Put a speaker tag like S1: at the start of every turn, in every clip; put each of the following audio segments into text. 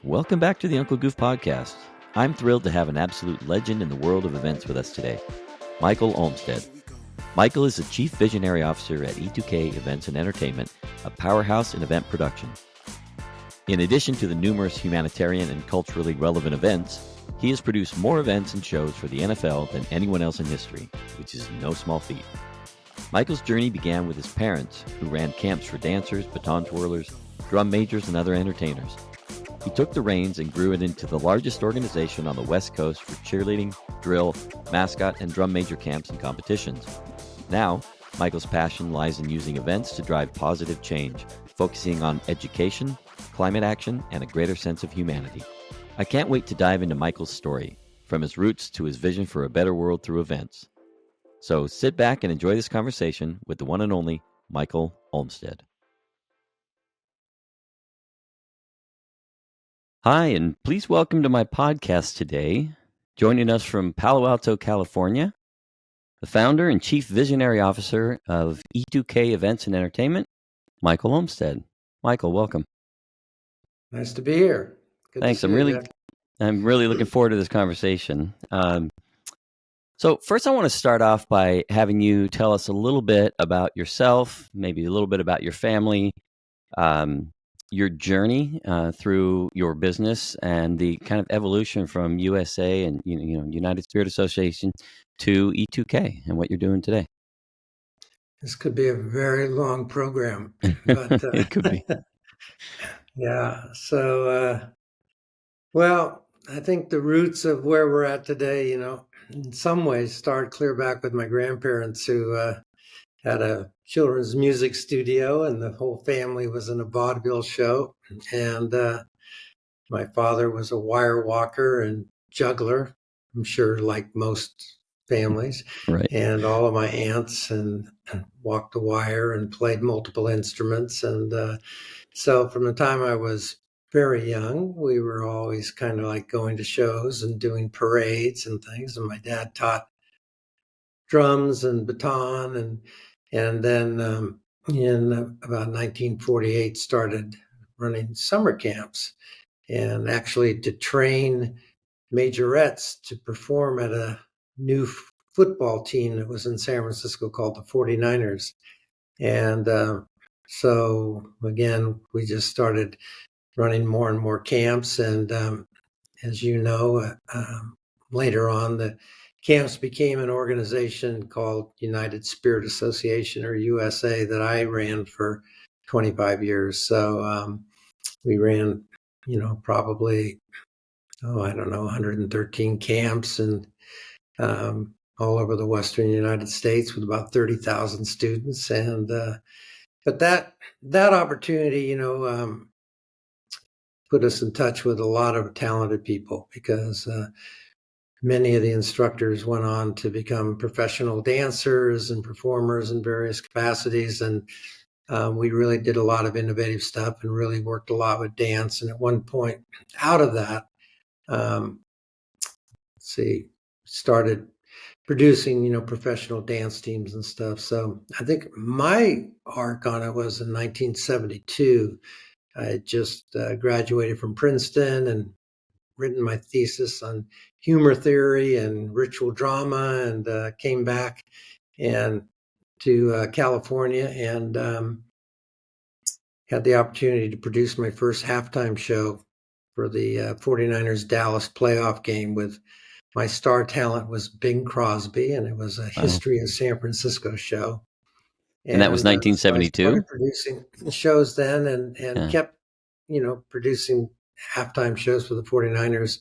S1: Welcome back to the Uncle Goof podcast. I'm thrilled to have an absolute legend in the world of events with us today, Michael Olmstead. Michael is the Chief Visionary Officer at E2K Events and Entertainment, a powerhouse in event production. In addition to the numerous humanitarian and culturally relevant events, he has produced more events and shows for the NFL than anyone else in history, which is no small feat. Michael's journey began with his parents, who ran camps for dancers, baton twirlers, drum majors, and other entertainers. He took the reins and grew it into the largest organization on the West Coast for cheerleading, drill, mascot, and drum major camps and competitions. Now, Michael's passion lies in using events to drive positive change, focusing on education, climate action, and a greater sense of humanity. I can't wait to dive into Michael's story, from his roots to his vision for a better world through events. So sit back and enjoy this conversation with the one and only Michael Olmstead. Hi, and please welcome to my podcast today, joining us from Palo Alto, California, the founder and Chief Visionary Officer of E2K Events and Entertainment, Michael Olmstead. Michael, welcome.
S2: Nice to be here. Good
S1: Thanks.
S2: I'm
S1: really looking forward to this conversation. So first, I want to start off by having you tell us a little bit about yourself, maybe a little bit about your family, your journey through your business, and the kind of evolution from USA and United Spirit Association to E2K and what you're doing today.
S2: This could be a very long program, but
S1: it could be.
S2: Yeah. So, well, I think the roots of where we're at today, in some ways started clear back with my grandparents who had a children's music studio, and the whole family was in a vaudeville show. And my father was a wire walker and juggler, I'm sure, like most families.
S1: Right.
S2: And all of my aunts and walked the wire and played multiple instruments. And so from the time I was very young, we were always kind of like going to shows and doing parades and things. And my dad taught drums and baton, and then in about 1948 started running summer camps, and actually to train majorettes to perform at a new football team that was in San Francisco called the 49ers. And so again, we just started running more and more camps. And as you know, later on, the camps became an organization called United Spirit Association, or USA, that I ran for 25 years. So we ran, probably, 113 camps and all over the Western United States with about 30,000 students. And but that opportunity, put us in touch with a lot of talented people, because many of the instructors went on to become professional dancers and performers in various capacities. And we really did a lot of innovative stuff and really worked a lot with dance. And at one point out of that, started producing, professional dance teams and stuff. So I think my arc on it was in 1972. I had just graduated from Princeton and written my thesis on humor theory and ritual drama, and came back and to California and had the opportunity to produce my first halftime show for the 49ers Dallas playoff game. With my star talent was Bing Crosby, and it was a history of San Francisco show.
S1: And that was 1972?
S2: So I started producing shows then, and kept, producing halftime shows for the 49ers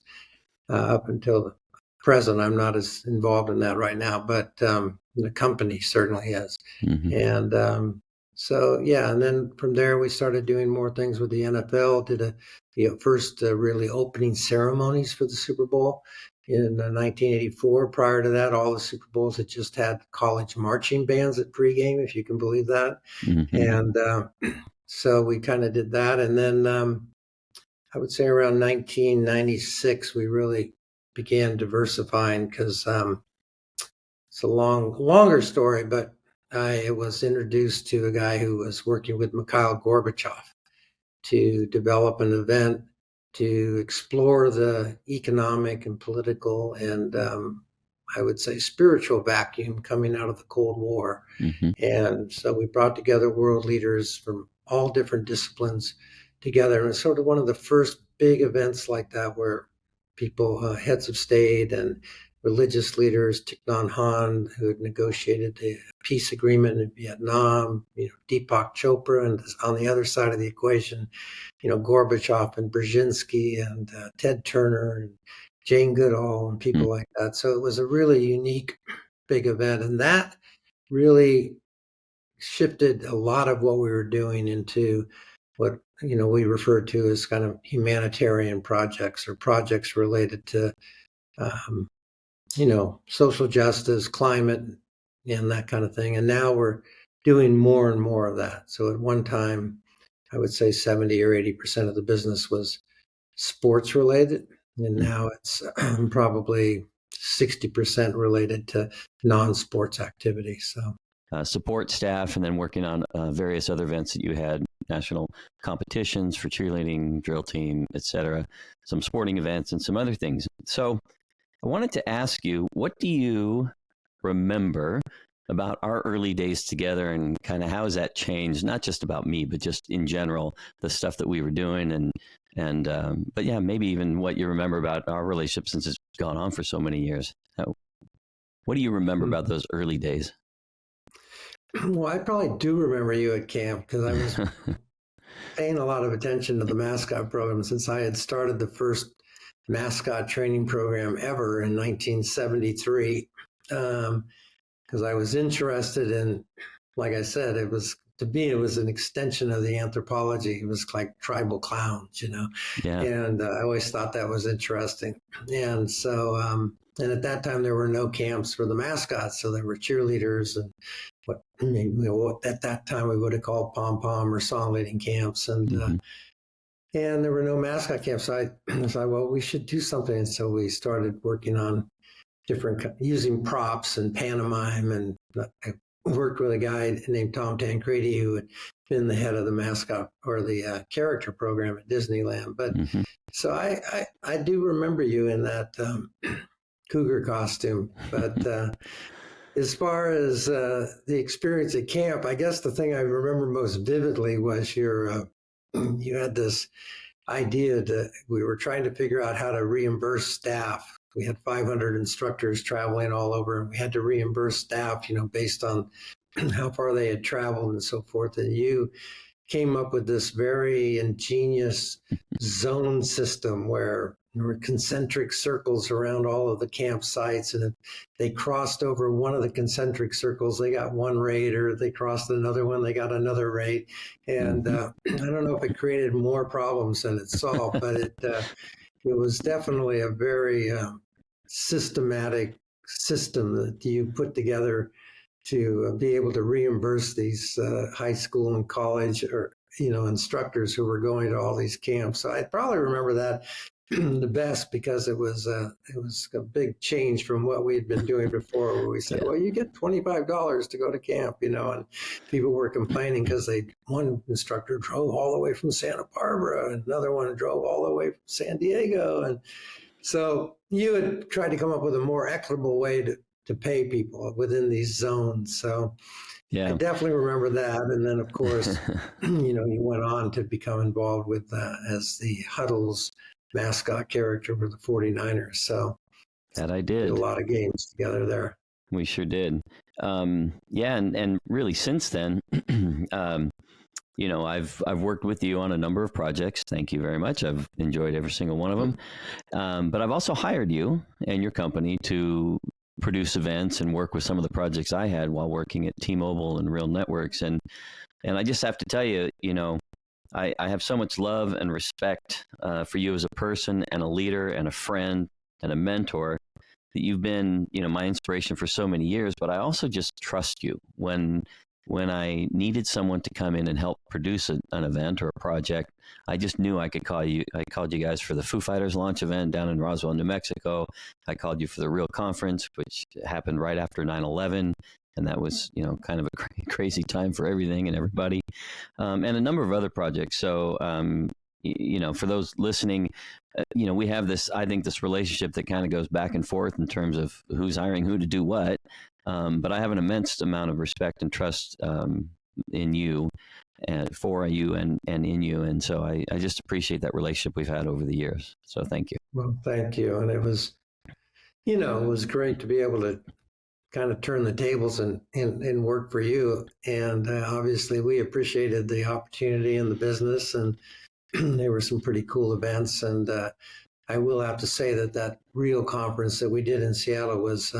S2: up until the present. I'm not as involved in that right now, but the company certainly is.
S1: Mm-hmm.
S2: And and then from there we started doing more things with the NFL. Did the first really opening ceremonies for the Super Bowl in 1984. Prior to that, all the Super Bowls had just had college marching bands at pregame, if you can believe that.
S1: Mm-hmm.
S2: And so we kind of did that. And then I would say around 1996, we really began diversifying, because it's a longer story, but I was introduced to a guy who was working with Mikhail Gorbachev to develop an event to explore the economic and political and I would say spiritual vacuum coming out of the Cold War.
S1: Mm-hmm.
S2: And so we brought together world leaders from all different disciplines together. And it's sort of one of the first big events like that where people, heads of state and religious leaders, Thich Nhat Hanh, who had negotiated the peace agreement in Vietnam, Deepak Chopra, and on the other side of the equation, Gorbachev and Brzezinski and Ted Turner and Jane Goodall and people like that. So it was a really unique big event. And that really shifted a lot of what we were doing into what, we refer to as kind of humanitarian projects or projects related to, social justice, climate, and that kind of thing. And now we're doing more and more of that. So at one time, I would say 70 or 80% of the business was sports related. And now it's probably 60% related to non-sports activities. So
S1: support staff and then working on various other events that you had, national competitions for cheerleading, drill team, etc., some sporting events and some other things. So I wanted to ask you, what do you remember about our early days together and kind of how has that changed, not just about me, but just in general, the stuff that we were doing but yeah, maybe even what you remember about our relationship since it's gone on for so many years. What do you remember about those early days?
S2: Well, I probably do remember you at camp because I was paying a lot of attention to the mascot program since I had started the first mascot training program ever in 1973. Because I was interested in, like I said, to me, it was an extension of the anthropology. It was like tribal clowns,
S1: Yeah.
S2: And I always thought that was interesting. And so, and at that time, there were no camps for the mascots. So there were cheerleaders and what at that time we would have called pom-pom or song leading camps. And, and there were no mascot camps. So I was like, well, we should do something. And so we started working on using props and pantomime. And I worked with a guy named Tom Tancredi who had been the head of the mascot or the character program at Disneyland. But so I do remember you in that cougar costume. But as far as the experience at camp, I guess the thing I remember most vividly was you had this idea that we were trying to figure out how to reimburse staff. We had 500 instructors traveling all over, and we had to reimburse staff, based on how far they had traveled and so forth. And you came up with this very ingenious zone system where there were concentric circles around all of the campsites. And if they crossed over one of the concentric circles, they got one rate, or if they crossed another one, they got another rate. And I don't know if it created more problems than it solved, but it was definitely a very systematic system that you put together to be able to reimburse these high school and college or instructors who were going to all these camps. So I probably remember that the best because it was a big change from what we had been doing before, where we said, well, you get $25 to go to camp, and people were complaining because one instructor drove all the way from Santa Barbara, and another one drove all the way from San Diego. And so you had tried to come up with a more equitable way to pay people within these zones. So I definitely remember that. And then, of course, you went on to become involved with as the Huddle's mascot character for the 49ers. So
S1: that I did.
S2: A lot of games together there.
S1: We sure did. And really since then, I've worked with you on a number of projects. Thank you very much. I've enjoyed every single one of them. But I've also hired you and your company to produce events and work with some of the projects I had while working at T-Mobile and Real Networks. And I just have to tell you, I have so much love and respect for you as a person and a leader and a friend and a mentor that you've been, my inspiration for so many years. But I also just trust you when I needed someone to come in and help produce an event or a project. I just knew I could call you. I called you guys for the Foo Fighters launch event down in Roswell, New Mexico. I called you for the Real Conference, which happened right after 9/11. And that was, kind of a crazy time for everything and everybody, and a number of other projects. So,
S3: for those listening, we have this, I think, this relationship that kind of goes back and forth in terms of who's hiring who to do what. But I have an immense amount of respect and trust in you, and for you, and in you. And so I just appreciate that relationship we've had over the years. So thank you.
S2: Well, thank you. And it was great to be able to kind of turn the tables and work for you. And obviously we appreciated the opportunity in the business, and there were some pretty cool events. And I will have to say that real conference that we did in Seattle was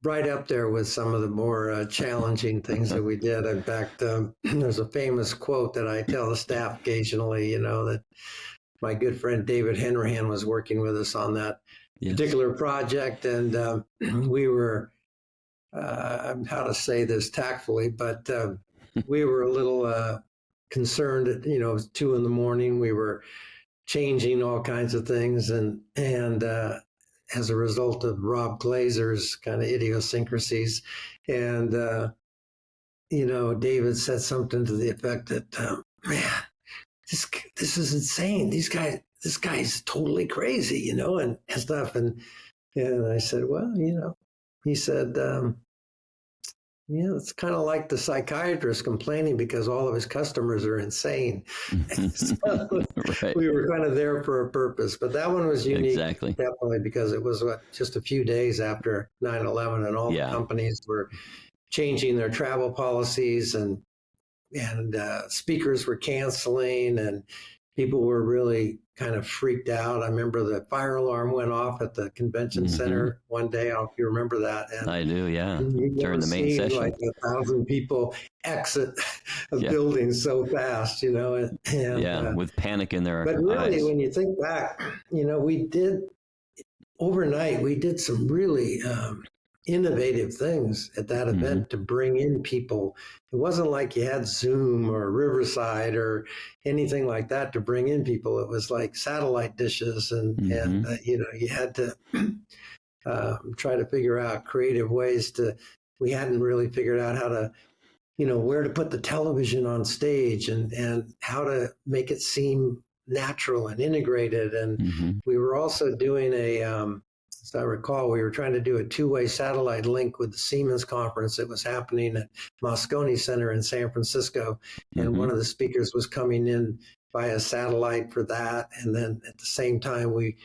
S2: right up there with some of the more challenging things that we did. In fact, there's a famous quote that I tell the staff occasionally, that my good friend David Henrihan was working with us on that particular project. And we were, how to say this tactfully, but we were a little concerned at, it was 2 a.m. We were changing all kinds of things. And as a result of Rob Glazer's kind of idiosyncrasies. And, David said something to the effect that, man, this is insane. This guy's totally crazy, and stuff. And I said, well, he said, it's kind of like the psychiatrist complaining because all of his customers are insane. So right. We were kind of there for a purpose, but that one was unique, definitely, because it was just a few days after 9/11, and all the companies were changing their travel policies, and speakers were canceling, and people were really kind of freaked out. I remember the fire alarm went off at the convention center one day. I don't know if you remember that. And
S3: I do, yeah. During the main session.
S2: Like 1,000 people exit a building so fast, and
S3: with panic in their eyes.
S2: But really, when you think back, we did some really innovative things at that event to bring in people. It wasn't like you had Zoom or Riverside or anything like that to bring in people. It was like satellite dishes, and you had to try to figure out creative ways we hadn't really figured out how to, where to put the television on stage, and how to make it seem natural and integrated. And we were also doing as I recall, we were trying to do a 2-way satellite link with the Siemens conference that was happening at Moscone Center in San Francisco. And one of the speakers was coming in via satellite for that. And then at the same time, we,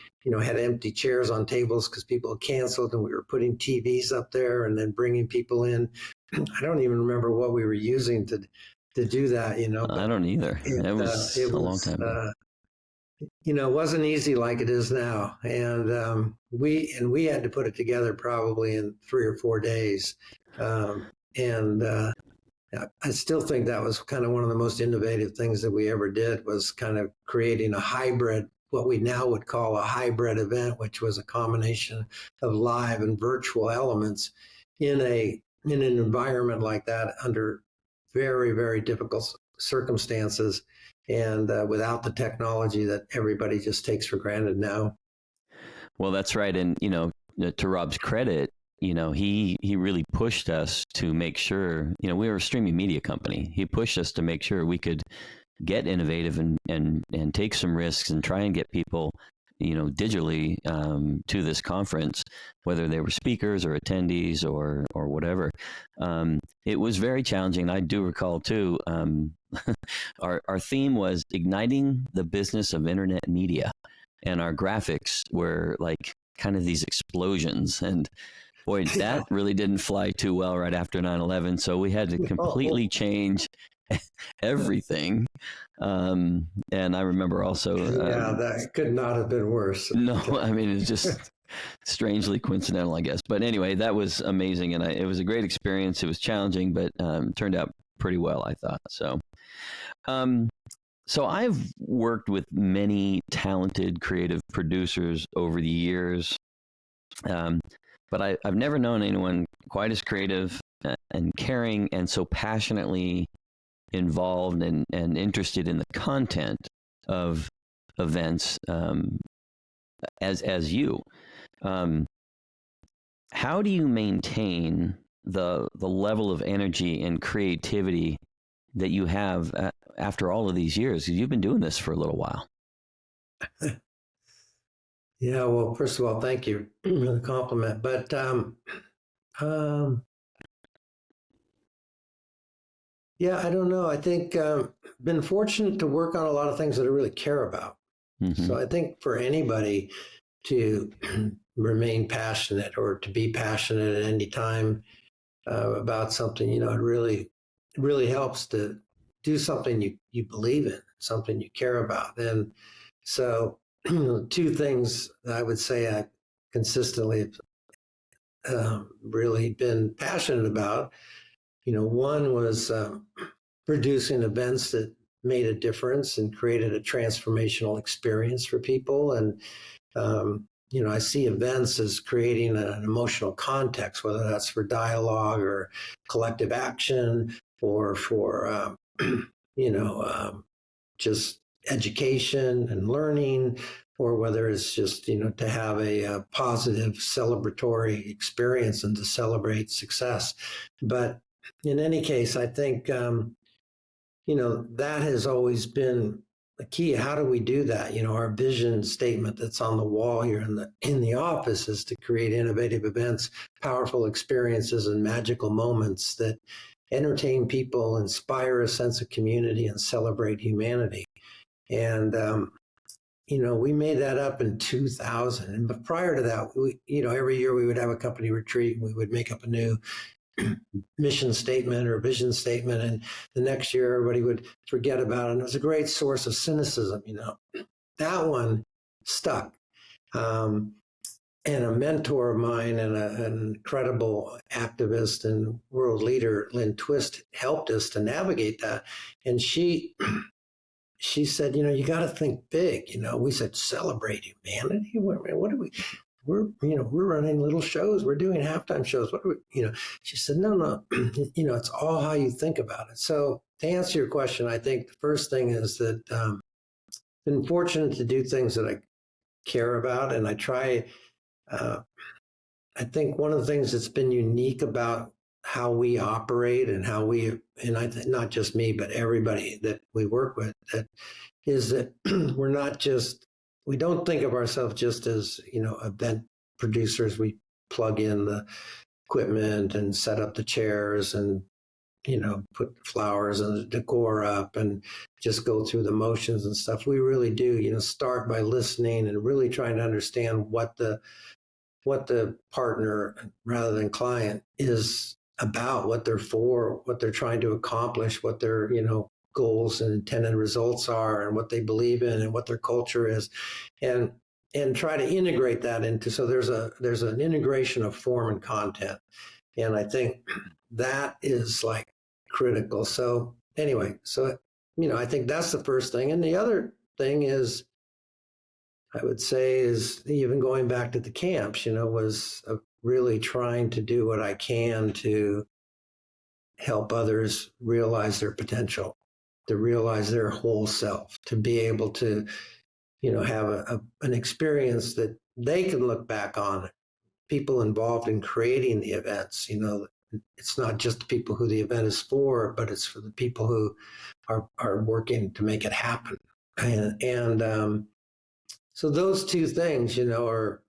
S2: had empty chairs on tables because people had canceled, and we were putting TVs up there and then bringing people in. I don't even remember what we were using to do that, But
S3: I don't either. It was a long time ago.
S2: It wasn't easy like it is now. And we had to put it together probably in 3 or 4 days. I still think that was kind of one of the most innovative things that we ever did, was kind of creating a hybrid, what we now would call a hybrid event, which was a combination of live and virtual elements in an environment like that, under very, very difficult circumstances, and without the technology that everybody just takes for granted now.
S3: Well, that's right. And, to Rob's credit, he really pushed us to make sure, we were a streaming media company. He pushed us to make sure we could get innovative and take some risks and try and get people, digitally to this conference, whether they were speakers or attendees or whatever. It was very challenging. I do recall too, our theme was igniting the business of internet media, and our graphics were like kind of these explosions. And boy, that really didn't fly too well right after 9/11. So we had to completely change everything. And I remember also...
S2: that could not have been worse.
S3: No, I mean, it's just strangely coincidental, I guess. But anyway, that was amazing. And it was a great experience. It was challenging, but turned out pretty well, I thought. So I've worked with many talented creative producers over the years, but I've never known anyone quite as creative and caring and so passionately involved and interested in the content of events as you. How do you maintain the level of energy and creativity that you have after all of these years? You've been doing this for a little while.
S2: Yeah, well, first of all, thank you for the compliment. But yeah, I don't know. I think been fortunate to work on a lot of things that I really care about.
S3: Mm-hmm.
S2: So I think for anybody to remain passionate or to be passionate at any time about something, it really helps to do something you believe in, something you care about. And so two things I would say I consistently really been passionate about. One was producing events that made a difference and created a transformational experience for people. And, I see events as creating an emotional context, whether that's for dialogue or collective action or for, just education and learning, or whether it's just, to have a positive celebratory experience and to celebrate success. But in any case, I think, that has always been the key. How do we do that? Our vision statement that's on the wall here in the office is to create innovative events, powerful experiences, and magical moments that entertain people, inspire a sense of community, and celebrate humanity. And, we made that up in 2000. But prior to that, every year we would have a company retreat and we would make up a new mission statement or vision statement. And the next year everybody would forget about it. And it was a great source of cynicism. That one stuck. And a mentor of mine and an incredible activist and world leader, Lynn Twist, helped us to navigate that. And she said, you got to think big. We said, celebrate humanity. What do we? We're running little shows. We're doing halftime shows. What do we? She said, no. It's all how you think about it. So to answer your question, I think the first thing is that been fortunate to do things that I care about, and I try. I think one of the things that's been unique about how we operate and I think not just me, but everybody that we work with, is that we don't think of ourselves just as, event producers. We plug in the equipment and set up the chairs and, put flowers and the decor up and just go through the motions and stuff. We really do, start by listening and really trying to understand what the partner rather than client is about, what they're for, what they're trying to accomplish, what their, goals and intended results are, and what they believe in and what their culture is, and try to integrate that into, so there's an integration of form and content. And I think that is like critical. So anyway, I think that's the first thing. And the other thing is, I would say, is even going back to the camps, was really trying to do what I can to help others realize their potential, to realize their whole self, to be able to, have an experience that they can look back on. People involved in creating the events, it's not just the people who the event is for, but it's for the people who are working to make it happen. And so those two things, are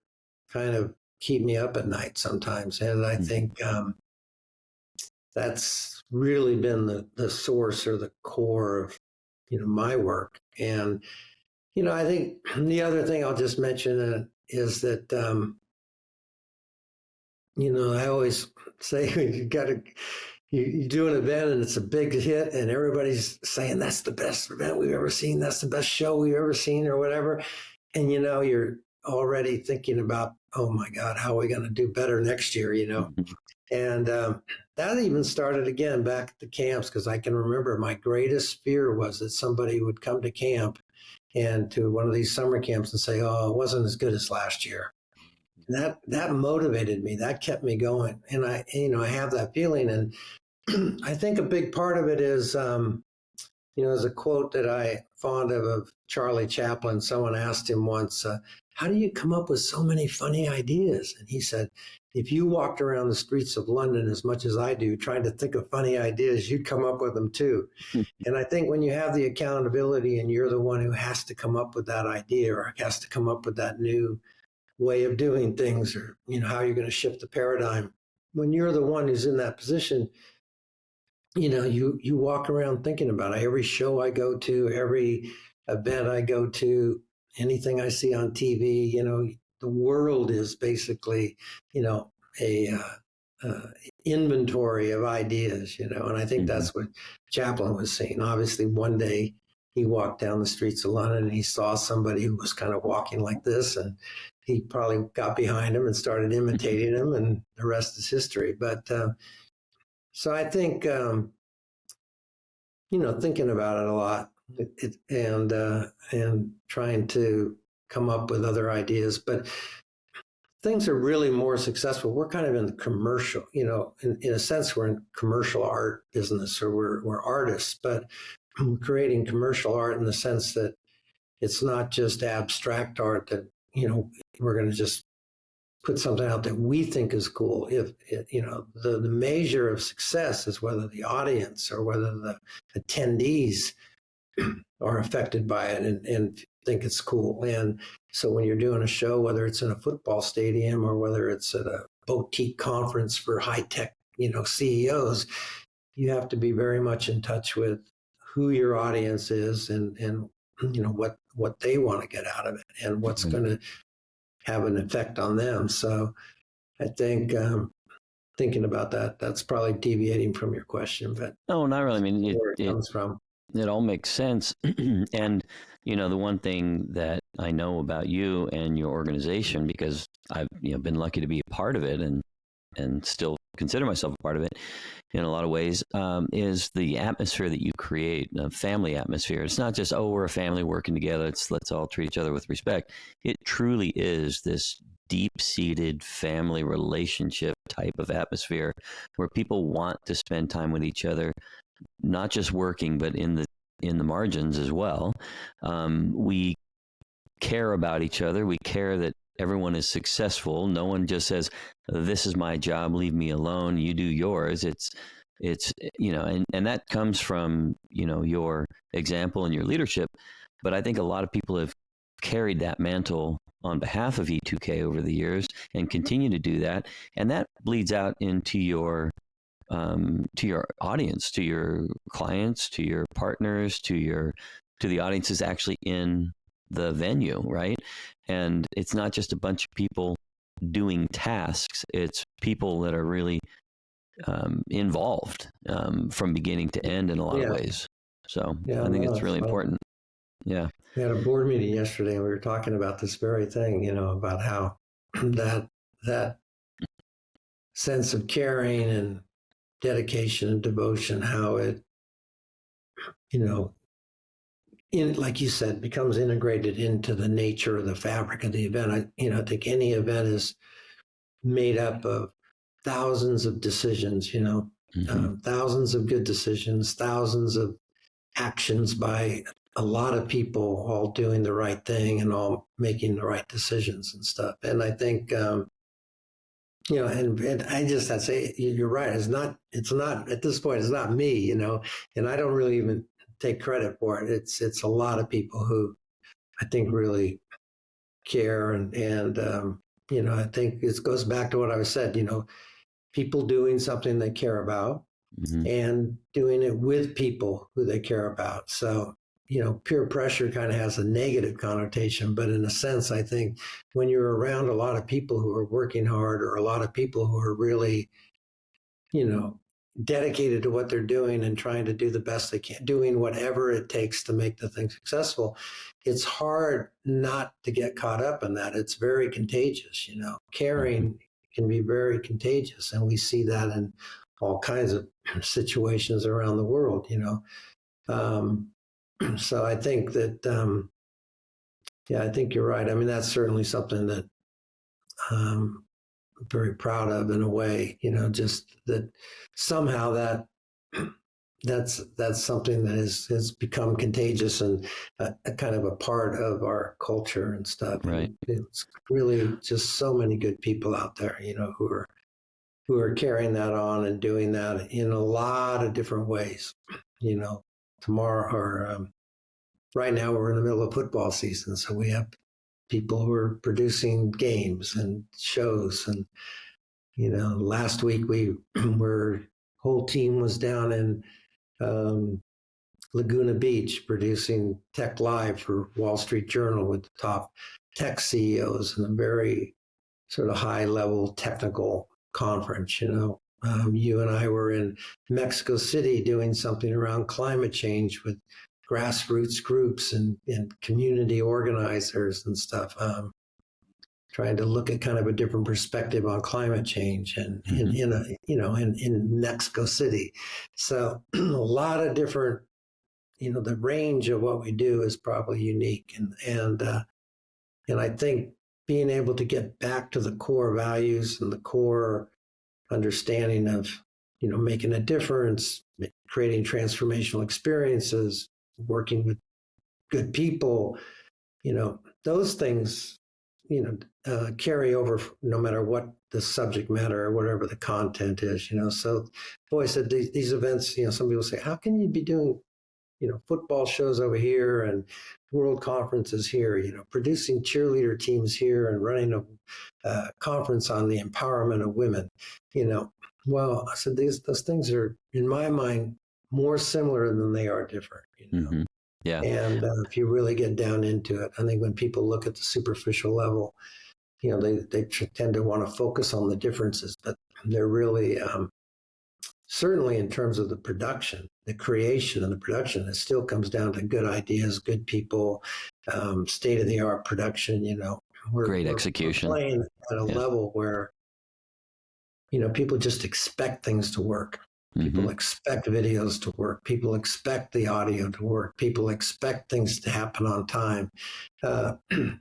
S2: kind of keep me up at night sometimes. And I think that's really been the source or the core of, my work. And, I think the other thing I'll just mention is that, I always say you do an event and it's a big hit and everybody's saying that's the best event we've ever seen. That's the best show we've ever seen or whatever. And, you're already thinking about, oh my God, how are we going to do better next year, And that even started again back at the camps, because I can remember my greatest fear was that somebody would come to camp and to one of these summer camps and say, oh, it wasn't as good as last year. And that motivated me. That kept me going. And I have that feeling. And I think a big part of it is there's a quote that I fond of Charlie Chaplin. Someone asked him once, how do you come up with so many funny ideas? And he said, if you walked around the streets of London as much as I do, trying to think of funny ideas, you'd come up with them too. And I think when you have the accountability and you're the one who has to come up with that idea or has to come up with that new way of doing things, or, how you're going to shift the paradigm, when you're the one who's in that position, you walk around thinking about it. Every show I go to, every event I go to, anything I see on TV, the world is basically, a inventory of ideas, and I think that's what Chaplin was saying. Obviously, one day he walked down the streets of London and he saw somebody who was kind of walking like this, and he probably got behind him and started imitating him, and the rest is history. But so I think, thinking about it a lot and trying to come up with other ideas. But things are really more successful. We're kind of in the commercial, in a sense, we're in commercial art business, or we're artists, but we're creating commercial art in the sense that it's not just abstract art that, we're going to just put something out that we think is cool. If the measure of success is whether the audience or whether the attendees are affected by it and think it's cool. And so when you're doing a show, whether it's in a football stadium or whether it's at a boutique conference for high-tech, CEOs, you have to be very much in touch with who your audience is and what they want to get out of it and what's going to have an effect on them. So I think thinking about that, that's probably deviating from your question, but
S3: no, not really. I mean,
S2: where it comes from.
S3: It all makes sense. And, the one thing that I know about you and your organization, because I've been lucky to be a part of it and still consider myself a part of it in a lot of ways, is the atmosphere that you create, a family atmosphere. It's not just, we're a family working together. Let's all treat each other with respect. It truly is this deep-seated family relationship type of atmosphere where people want to spend time with each other, not just working, but in the margins as well. We care about each other. We care that everyone is successful. No one just says, this is my job, leave me alone, you do yours. It's and that comes from, your example and your leadership. But I think a lot of people have carried that mantle on behalf of E2K over the years and continue to do that. And that bleeds out into your audience, to your clients, to your partners, to the audiences actually in the venue, right? And it's not just a bunch of people doing tasks. It's people that are really involved from beginning to end in a lot of ways. So I think it's really important. Yeah.
S2: We had a board meeting yesterday and we were talking about this very thing, about how that sense of caring and dedication and devotion, how it, like you said, becomes integrated into the nature of the fabric of the event. I think any event is made up of thousands of decisions, thousands of good decisions, thousands of actions by a lot of people all doing the right thing and all making the right decisions and stuff. And I think, and I just have to say, you're right. It's not at this point, it's not me, and I don't really even take credit for it. It's a lot of people who I think really care. And I think it goes back to what I said, people doing something they care about and doing it with people who they care about. So, peer pressure kind of has a negative connotation, but in a sense, I think when you're around a lot of people who are working hard or a lot of people who are really, dedicated to what they're doing and trying to do the best they can, doing whatever it takes to make the thing successful, it's hard not to get caught up in that. It's very contagious, caring can be very contagious. And we see that in all kinds of situations around the world, So I think that, I think you're right. I mean, that's certainly something that I'm very proud of in a way, just that somehow that that's something that has become contagious and a kind of a part of our culture and stuff.
S3: Right.
S2: And it's really just so many good people out there, who are carrying that on and doing that in a lot of different ways. Tomorrow or right now we're in the middle of football season, so we have people who are producing games and shows. And last week whole team was down in Laguna Beach producing Tech Live for Wall Street Journal with the top tech CEOs and a very sort of high level technical conference. You and I were in Mexico City doing something around climate change with grassroots groups and community organizers and stuff, trying to look at kind of a different perspective on climate change and in Mexico City. So a lot of different, the range of what we do is probably unique. And I think being able to get back to the core values and the core understanding of, making a difference, creating transformational experiences, working with good people, those things, carry over no matter what the subject matter or whatever the content is, So, boy, I said these events, some people say, how can you be doing, football shows over here and world conferences here, producing cheerleader teams here and running a conference on the empowerment of women, Well, I said those things are, in my mind, more similar than they are different,
S3: Mm-hmm. Yeah.
S2: And if you really get down into it, I think when people look at the superficial level, they tend to want to focus on the differences, but they're really, certainly in terms of the production, the creation and the production, it still comes down to good ideas, good people, state-of-the-art production,
S3: Great execution.
S2: We're playing at a level where, people just expect things to work. People expect videos to work. People expect the audio to work. People expect things to happen on time.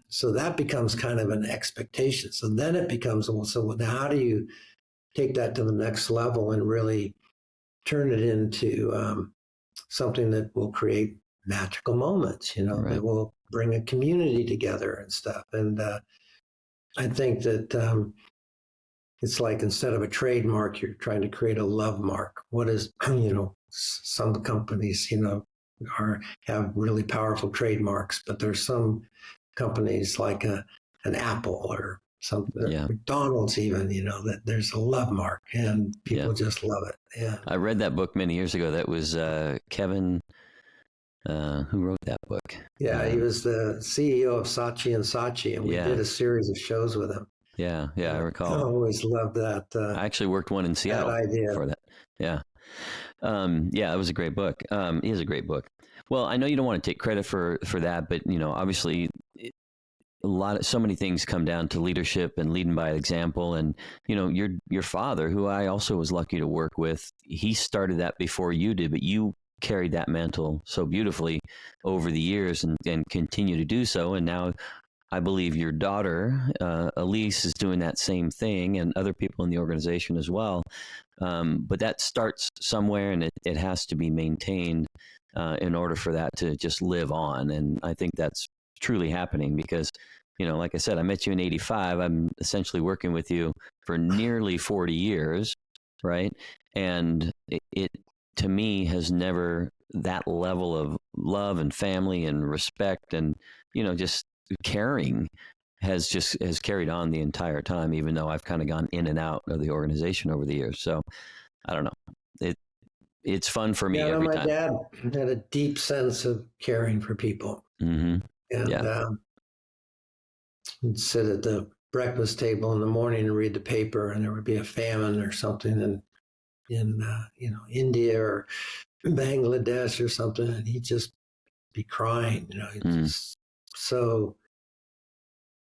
S2: So that becomes kind of an expectation. So then it becomes, so how do you take that to the next level and really turn it into something that will create magical moments, that will bring a community together and stuff. And I think that it's like instead of a trademark, you're trying to create a love mark. What is, some companies, have really powerful trademarks, but there's some companies like an Apple or something, McDonald's even, that there's a love mark and people just love it. Yeah.
S3: I read that book many years ago. That was Kevin, who wrote that book?
S2: Yeah, he was the CEO of Saatchi & Saatchi, and we did a series of shows with him.
S3: Yeah, I recall.
S2: I always loved that.
S3: I actually worked one in Seattle for that. Yeah. It was a great book. It is a great book. Well, I know you don't want to take credit for that, but obviously so many things come down to leadership and leading by example. And your father, who I also was lucky to work with, he started that before you did, but you carried that mantle so beautifully over the years and continue to do so. And now I believe your daughter, Elise, is doing that same thing, and other people in the organization as well. But that starts somewhere, and it has to be maintained in order for that to just live on. And I think that's truly happening because, like I said, I met you in '85. I'm essentially working with you for nearly 40 years, right? And it to me has never, that level of love and family and respect and, just caring has carried on the entire time, even though I've kind of gone in and out of the organization over the years. So I don't know. It's fun for me every time.
S2: My dad had a deep sense of caring for people.
S3: Mm-hmm.
S2: And he'd sit at the breakfast table in the morning and read the paper, and there would be a famine or something in India or Bangladesh or something, and he'd just be crying. He'd just so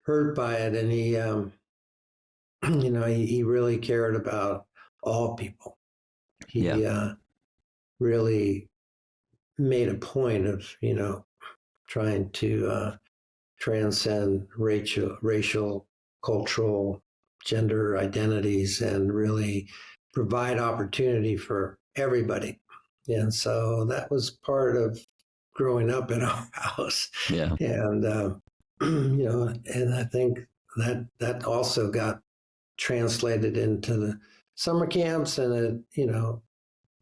S2: hurt by it, and he he really cared about all people. He really made a point of trying to transcend racial, cultural, gender identities and really provide opportunity for everybody. And so that was part of growing up in our house.
S3: Yeah.
S2: And, and I think that also got translated into the summer camps, and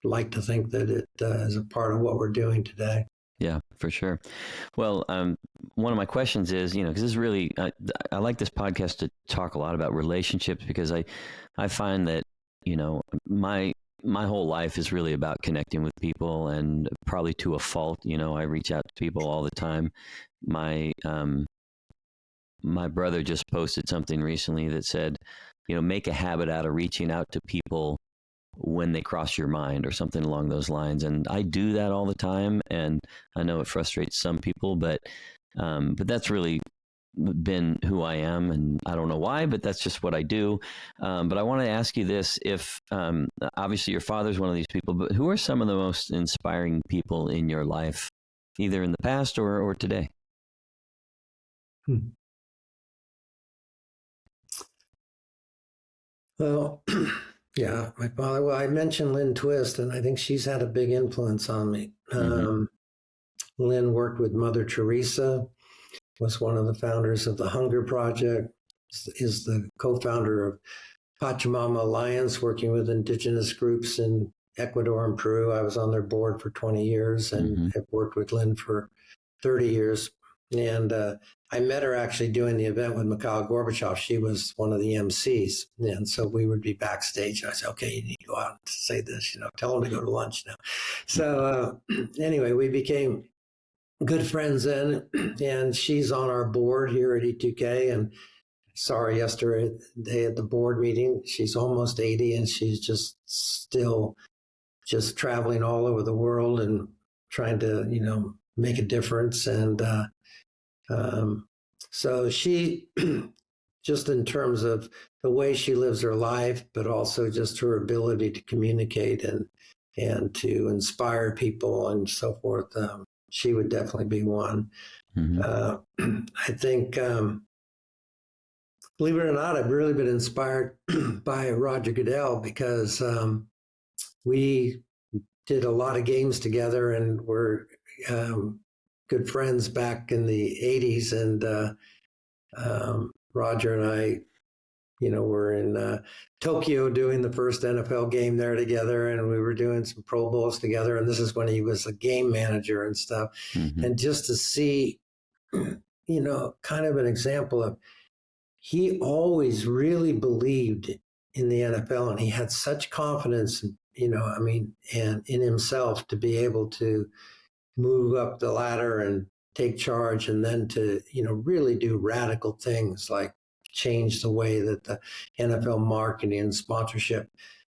S2: like to think that it is a part of what we're doing today.
S3: Yeah, for sure. Well, one of my questions is, because this is really, I like this podcast to talk a lot about relationships, because I find that, my whole life is really about connecting with people, and probably to a fault. I reach out to people all the time. My brother just posted something recently that said, make a habit out of reaching out to people when they cross your mind, or something along those lines. And I do that all the time, and I know it frustrates some people, but that's really been who I am, and I don't know why, but that's just what I do. But I want to ask you this: if obviously your father's one of these people, but who are some of the most inspiring people in your life, either in the past or today?
S2: Well, yeah, my father. Well, I mentioned Lynn Twist, and I think she's had a big influence on me. Lynn worked with Mother Teresa, was one of the founders of the Hunger Project, is the co-founder of Pachamama Alliance, working with indigenous groups in Ecuador and Peru. I was on their board for 20 years and have worked with Lynn for 30 years. And I met her actually doing the event with Mikhail Gorbachev. She was one of the MCs. And so we would be backstage. And I said, okay, you need to go out and say this, tell them to go to lunch now. So anyway, we became good friends then. And she's on our board here at E2K. And saw her yesterday at the board meeting. She's almost 80, and she's just still just traveling all over the world and trying to, make a difference. And so she, just in terms of the way she lives her life, but also just her ability to communicate and to inspire people and so forth, she would definitely be one. I think, believe it or not, I've really been inspired by Roger Goodell, because we did a lot of games together and were good friends back in the 80s. And Roger and I, were in Tokyo doing the first NFL game there together, and we were doing some Pro Bowls together. And this is when he was a game manager and stuff. And just to see, kind of an example of, he always really believed in the NFL, and he had such confidence, and in himself to be able to move up the ladder and take charge, and then to, really do radical things like change the way that the NFL marketing and sponsorship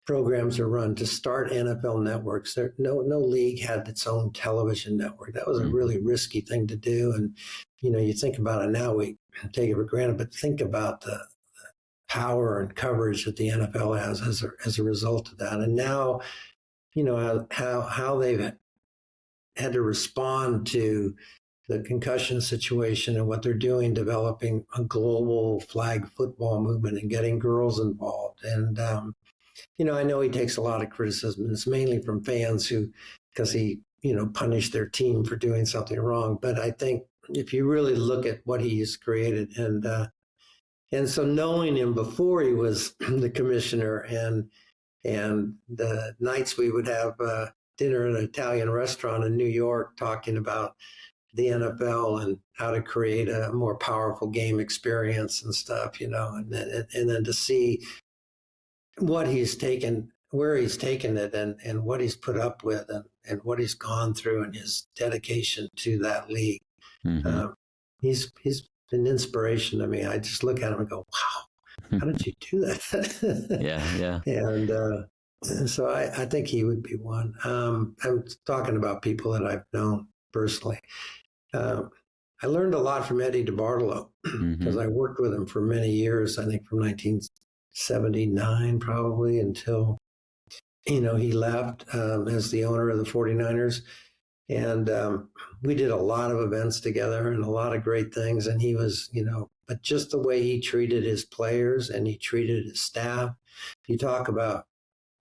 S2: programs are run, to start NFL networks. No league had its own television network. That was a really risky thing to do. And, you think about it now, we take it for granted, but think about the power and coverage that the NFL has as a result of that. And now, how they've had to respond to the concussion situation and what they're doing, developing a global flag football movement and getting girls involved. And, I know he takes a lot of criticism, and it's mainly from fans because he, punished their team for doing something wrong. But I think if you really look at what he's created, and so knowing him before he was the commissioner, and the nights we would have dinner at an Italian restaurant in New York talking about the NFL and how to create a more powerful game experience and stuff, and then to see what he's taken, where he's taken it, and what he's put up with, and what he's gone through, and his dedication to that league. He's an inspiration to me. I just look at him and go, wow, how did you do that?
S3: Yeah.
S2: And so I think he would be one. I'm talking about people that I've known personally. I learned a lot from Eddie DeBartolo, because I worked with him for many years, I think from 1979 probably until, he left as the owner of the 49ers. And we did a lot of events together and a lot of great things. And he was, but just the way he treated his players and he treated his staff, you talk about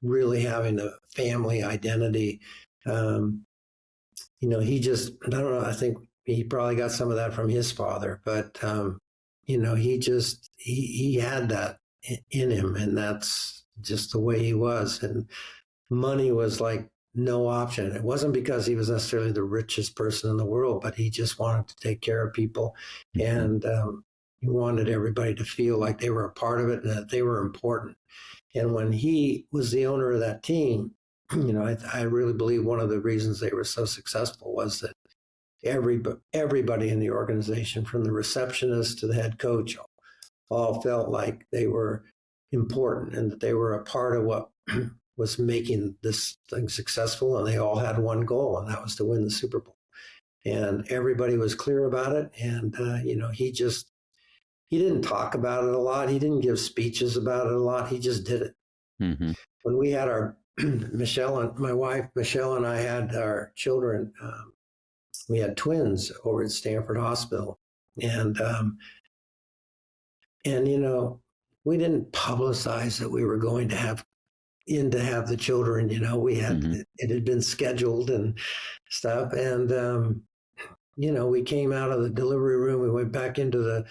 S2: really having a family identity He just, I don't know, I think he probably got some of that from his father, but, he had that in him, and that's just the way he was. And money was like no option. It wasn't because he was necessarily the richest person in the world, but he just wanted to take care of people. And he wanted everybody to feel like they were a part of it and that they were important. And when he was the owner of that team, I really believe one of the reasons they were so successful was that everybody in the organization, from the receptionist to the head coach, all felt like they were important and that they were a part of what was making this thing successful. And they all had one goal, and that was to win the Super Bowl. And everybody was clear about it. And, he didn't talk about it a lot. He didn't give speeches about it a lot. He just did it.
S3: Mm-hmm.
S2: When we had our my wife, Michelle, and I had our children, we had twins over at Stanford Hospital. And we didn't publicize that we were going to have the children. We had, it had been scheduled and stuff. And, we came out of the delivery room, we went back into the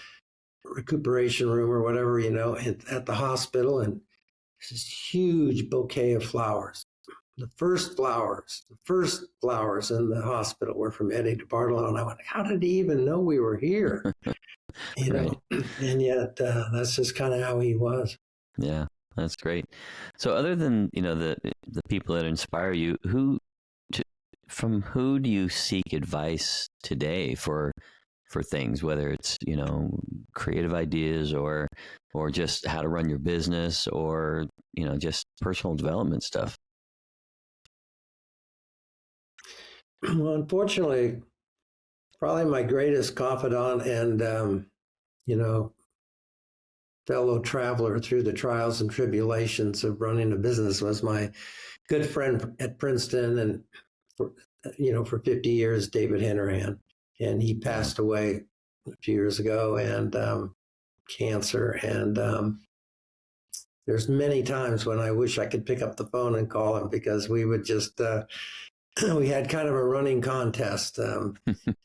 S2: recuperation room or whatever, at the hospital, and this huge bouquet of flowers. The first flowers in the hospital were from Eddie DeBartolo. And I went, how did he even know we were here?
S3: Right.
S2: And yet that's just kind of how he was.
S3: Yeah, that's great. So other than, the people that inspire you, from who do you seek advice today for things, whether it's, creative ideas or just how to run your business or, just personal development stuff?
S2: Well, unfortunately, probably my greatest confidant and, fellow traveler through the trials and tribulations of running a business was my good friend at Princeton and, for 50 years, David Hennerhan. And he passed away a few years ago, and cancer. And there's many times when I wish I could pick up the phone and call him, because we would just, we had kind of a running contest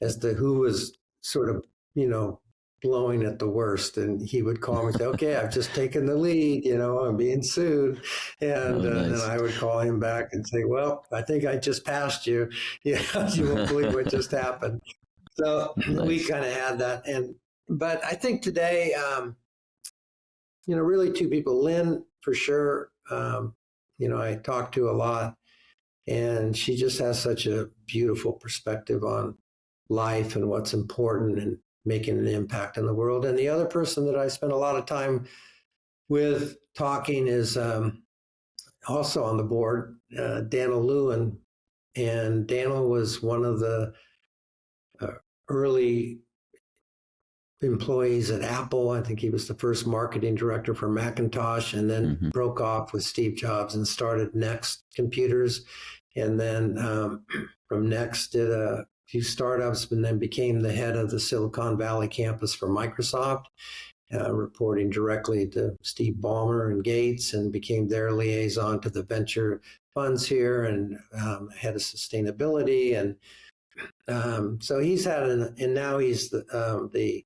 S2: as to who was sort of, blowing at the worst. And he would call me and say, okay, I've just taken the lead, I'm being sued. And
S3: nice.
S2: then I would call him back and say, well, I think I just passed you. You won't believe what just happened. So
S3: Nice.
S2: We kind of had that. But I think today, really two people. Lynn, for sure, I talk to a lot, and she just has such a beautiful perspective on life and what's important and making an impact in the world. And the other person that I spend a lot of time with talking is also on the board, Daniel Lewin. And Daniel was one of the early employees at Apple. I think he was the first marketing director for Macintosh, and then broke off with Steve Jobs and started Next Computers. And then from Next did a few startups, and then became the head of the Silicon Valley campus for Microsoft, reporting directly to Steve Ballmer and Gates, and became their liaison to the venture funds here, and head of sustainability. And so he's had, and now he's the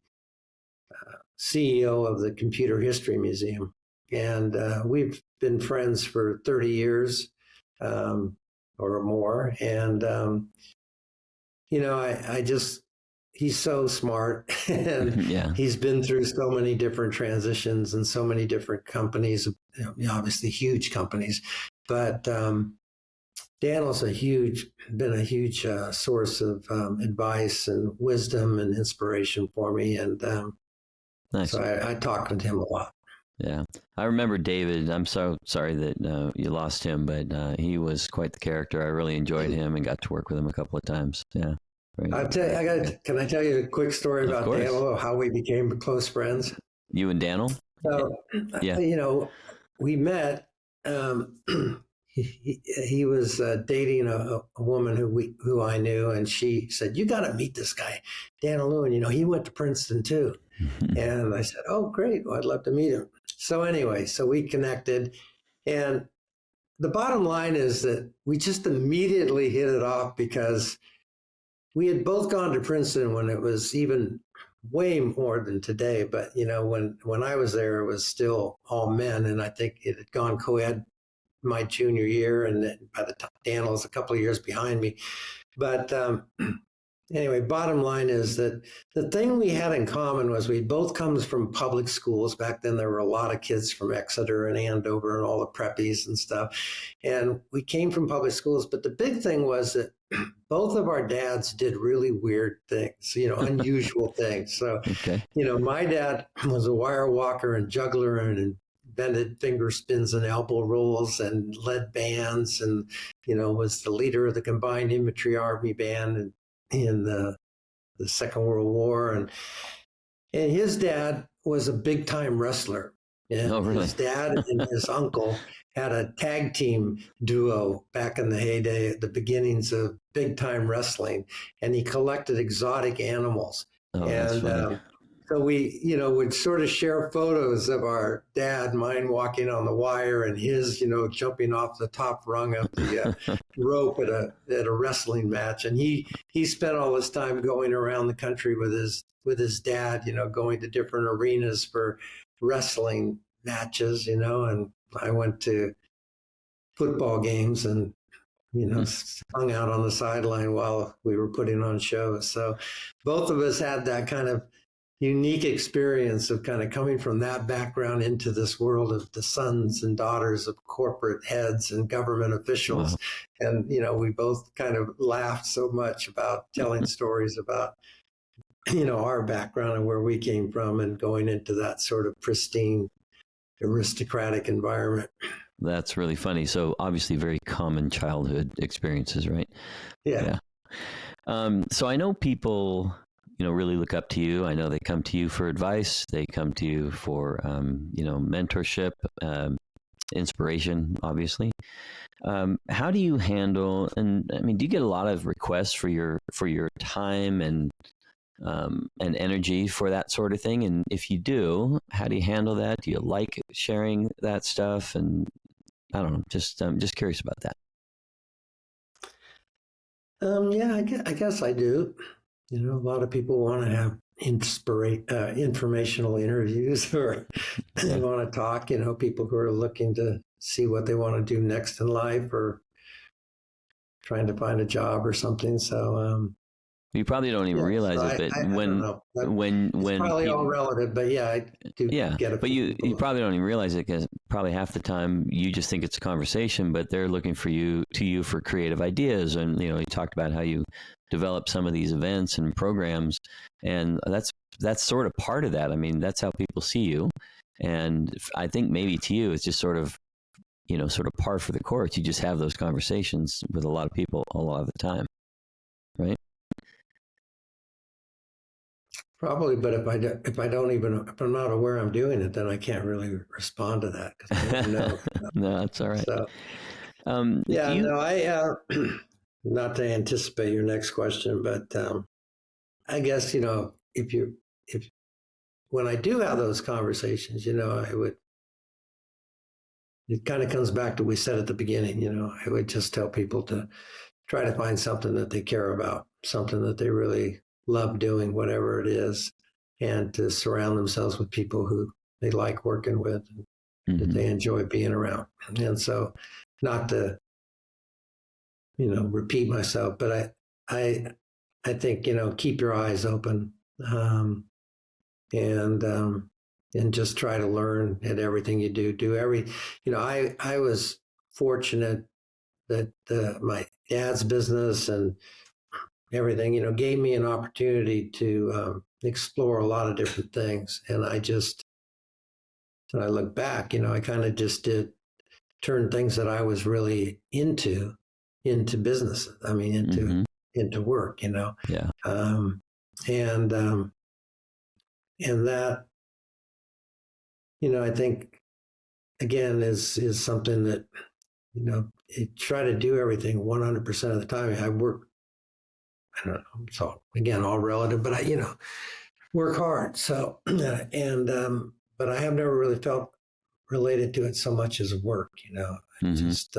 S2: CEO of the Computer History Museum. And we've been friends for 30 years or more. And, he's so smart, and he's been through so many different transitions and so many different companies, obviously huge companies. But Daniel's been a huge source of advice and wisdom and inspiration for me. And
S3: Nice.
S2: So I talk with him a lot.
S3: Yeah. I remember David. I'm so sorry that you lost him, but he was quite the character. I really enjoyed him and got to work with him a couple of times. Yeah.
S2: I'll tell you, can I tell you a quick story about Daniel, how we became close friends?
S3: You and Daniel?
S2: So, we met. He was dating a woman who I knew, and she said, "You got to meet this guy, Daniel Lewin. He went to Princeton too." And I said, "Oh, great! Well, I'd love to meet him." So anyway, we connected, and the bottom line is that we just immediately hit it off because we had both gone to Princeton when it was even way more than today. But, when I was there, it was still all men. And I think it had gone co-ed my junior year. And by the time Dan was a couple of years behind me. But anyway, bottom line is that the thing we had in common was we both come from public schools. Back then, there were a lot of kids from Exeter and Andover and all the preppies and stuff. And we came from public schools. But the big thing was that both of our dads did really weird things, unusual things. So,
S3: Okay.
S2: My dad was a wire walker and juggler and invented finger spins and elbow rolls and led bands and, was the leader of the Combined Infantry Army Band in the Second World War. And his dad was a big time wrestler. And
S3: Oh, really?
S2: his dad and his uncle had a tag team duo back in the heyday, at the beginnings of big time wrestling. And he collected exotic animals.
S3: Oh, that's funny.
S2: So we, would sort of share photos of our dad, mine walking on the wire and his, jumping off the top rung of the rope at a wrestling match. And he spent all his time going around the country with his dad, going to different arenas for wrestling matches, and I went to football games and, hung out on the sideline while we were putting on shows. So both of us had that kind of unique experience of kind of coming from that background into this world of the sons and daughters of corporate heads and government officials. Wow. And, we both kind of laughed so much about telling stories about, our background and where we came from and going into that sort of pristine, aristocratic environment.
S3: That's really funny. So obviously very common childhood experiences, right?
S2: Yeah.
S3: So I know people, really look up to you. I know they come to you for advice. They come to you for, mentorship, inspiration, obviously. How do you handle, and I mean, do you get a lot of requests for your time and energy for that sort of thing? And if you do, how do you handle that? Do you like sharing that stuff? And I don't know, I'm just curious about that.
S2: Yeah, I guess I do. A lot of people want to have informational interviews or they want to talk, people who are looking to see what they want to do next in life or trying to find a job or something. So,
S3: you probably don't even realize it, but when
S2: it's probably all relative, but yeah, I do get it.
S3: But you probably don't even realize it because probably half the time you just think it's a conversation, but they're looking to you for creative ideas. And, you talked about how you develop some of these events and programs, and that's sort of part of that. I mean, that's how people see you. And I think maybe to you, it's just sort of par for the course. You just have those conversations with a lot of people a lot of the time, right?
S2: Probably, but if I'm not aware I'm doing it, then I can't really respond to that because I don't know.
S3: No, that's all right. So,
S2: I not to anticipate your next question, but I guess when I do have those conversations, I would. It kind of comes back to what we said at the beginning. I would just tell people to try to find something that they care about, something that they really love doing, whatever it is, and to surround themselves with people who they like working with, and that they enjoy being around. And so, not to, repeat myself, but I think, keep your eyes open, and just try to learn at everything you do. I was fortunate that my dad's business and everything, gave me an opportunity to explore a lot of different things. And when I look back, I kind of just did turn things that I was really into business. I mean, into work,
S3: Yeah.
S2: And that, I think again is something that, you try to do everything 100% of the time. I work, I don't know. So again, all relative, but I, work hard. So, but I have never really felt related to it so much as work. I just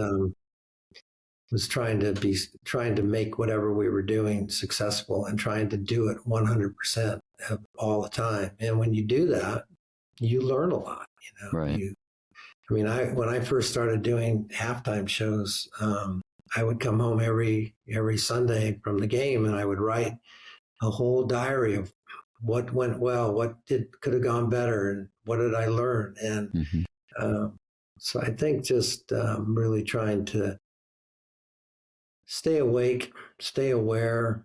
S2: was trying to make whatever we were doing successful and trying to do it 100% all the time. And when you do that, you learn a lot.
S3: Right.
S2: When I first started doing halftime shows, I would come home every Sunday from the game, and I would write a whole diary of what went well, what could have gone better, and what did I learn. And so I think just really trying to stay awake, stay aware,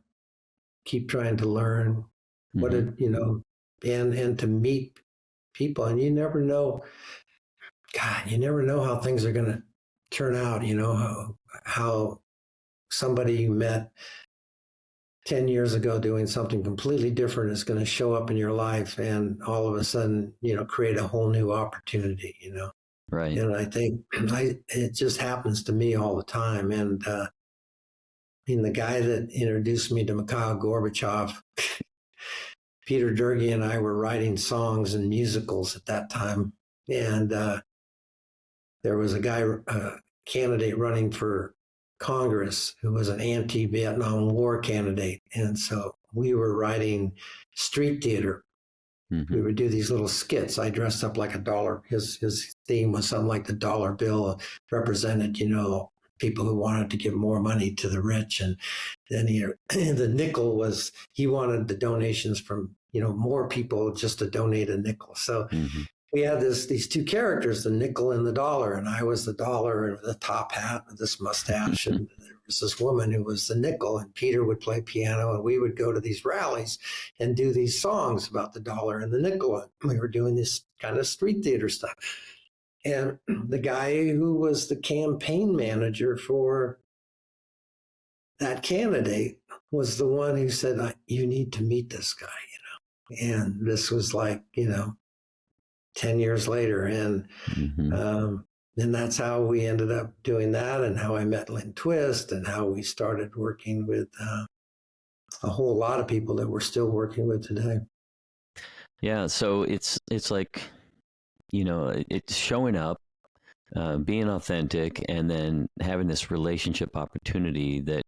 S2: keep trying to learn what did, and to meet people. And you never know how things are going to turn out. How somebody you met 10 years ago doing something completely different is going to show up in your life, and all of a sudden, create a whole new opportunity,
S3: Right.
S2: And I think it just happens to me all the time. And the guy that introduced me to Mikhail Gorbachev, Peter Durgy, and I were writing songs and musicals at that time. And there was a guy, candidate running for Congress who was an anti-Vietnam War candidate. And so we were writing street theater. We would do these little skits. I dressed up like a dollar. His theme was something like the dollar bill represented, people who wanted to give more money to the rich. And then the nickel was, he wanted the donations from, more people just to donate a nickel. So we had these two characters, the nickel and the dollar, and I was the dollar and the top hat with this mustache. And there was this woman who was the nickel, and Peter would play piano, and we would go to these rallies and do these songs about the dollar and the nickel. And we were doing this kind of street theater stuff. And the guy who was the campaign manager for that candidate was the one who said, you need to meet this guy, And this was like, 10 years later. And that's how we ended up doing that, and how I met Lynn Twist, and how we started working with a whole lot of people that we're still working with today.
S3: Yeah. So it's like, it's showing up, being authentic, and then having this relationship opportunity that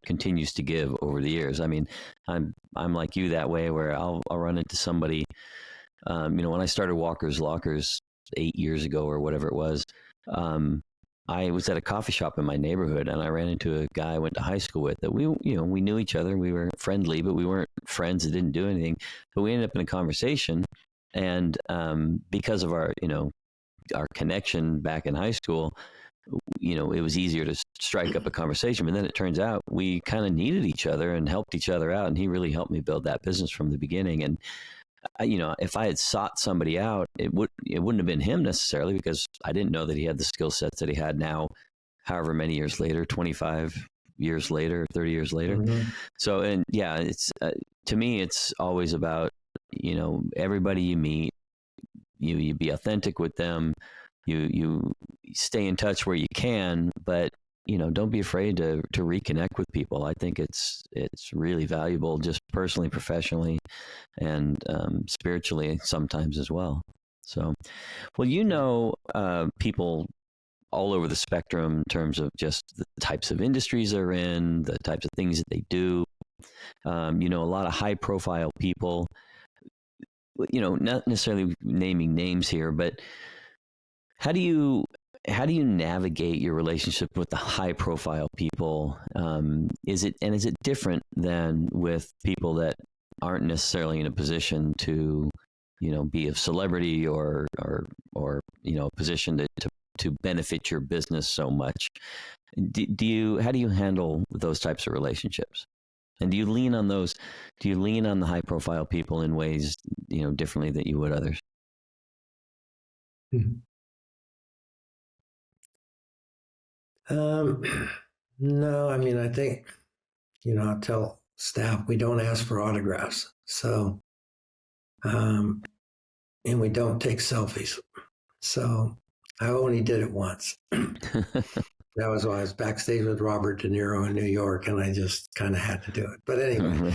S3: continues to give over the years. I mean, I'm like you that way, where I'll run into somebody. When I started Walker's Lockers 8 years ago or whatever it was, I was at a coffee shop in my neighborhood, and I ran into a guy I went to high school with that we knew each other. We were friendly, but we weren't friends that didn't do anything. But we ended up in a conversation, and because of our connection back in high school, it was easier to strike up a conversation. But then it turns out we kind of needed each other and helped each other out, and he really helped me build that business from the beginning. And if I had sought somebody out, it wouldn't have been him necessarily, because I didn't know that he had the skill sets that he had now, however many years later, 25 years later, 30 years later. So, and yeah, it's to me, it's always about, everybody you meet, you be authentic with them, you stay in touch where you can, but don't be afraid to reconnect with people. I think it's really valuable, just personally, professionally, and spiritually sometimes as well. So, well, people all over the spectrum in terms of just the types of industries they're in, the types of things that they do. A lot of high profile people, not necessarily naming names here, but how do you navigate your relationship with the high profile people? Is it different than with people that aren't necessarily in a position to, be a celebrity or a position to benefit your business so much? How do you handle those types of relationships? And do you lean on the high profile people in ways, differently than you would others?
S2: No, I think, I tell staff, we don't ask for autographs. So, and we don't take selfies. So I only did it once. That was when I was backstage with Robert De Niro in New York, and I just kind of had to do it. But anyway,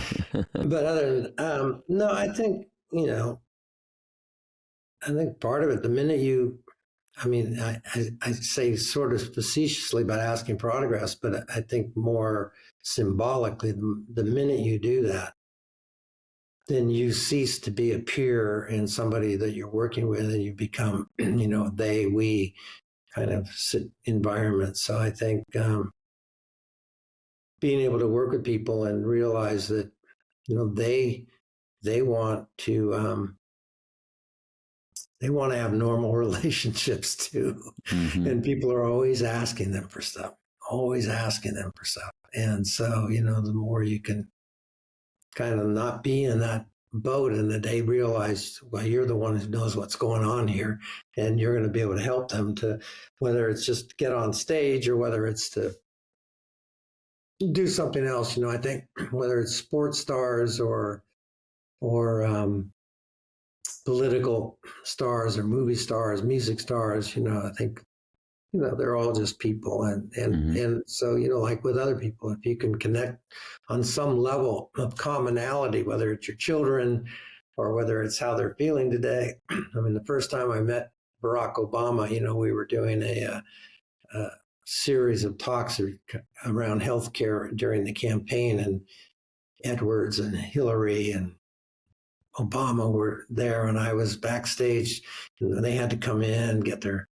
S2: but other than, no, I think, I think part of it, the minute I mean, I say sort of facetiously about asking for autographs, but I think more symbolically, the minute you do that, then you cease to be a peer and somebody that you're working with, and you become, they, we kind of environment. So I think being able to work with people and realize that, they want to have normal relationships too.
S3: Mm-hmm.
S2: And people are always asking them for stuff. And so, the more you can kind of not be in that boat, and that they realize, well, you're the one who knows what's going on here, and you're going to be able to help them, to whether it's just get on stage or whether it's to do something else. I think whether it's sports stars or political stars or movie stars, music stars, I think, they're all just people. And so, like with other people, if you can connect on some level of commonality, whether it's your children or whether it's how they're feeling today. I mean, the first time I met Barack Obama, we were doing a series of talks around healthcare during the campaign, and Edwards and Hillary and Obama were there, and I was backstage, and they had to come in, get their,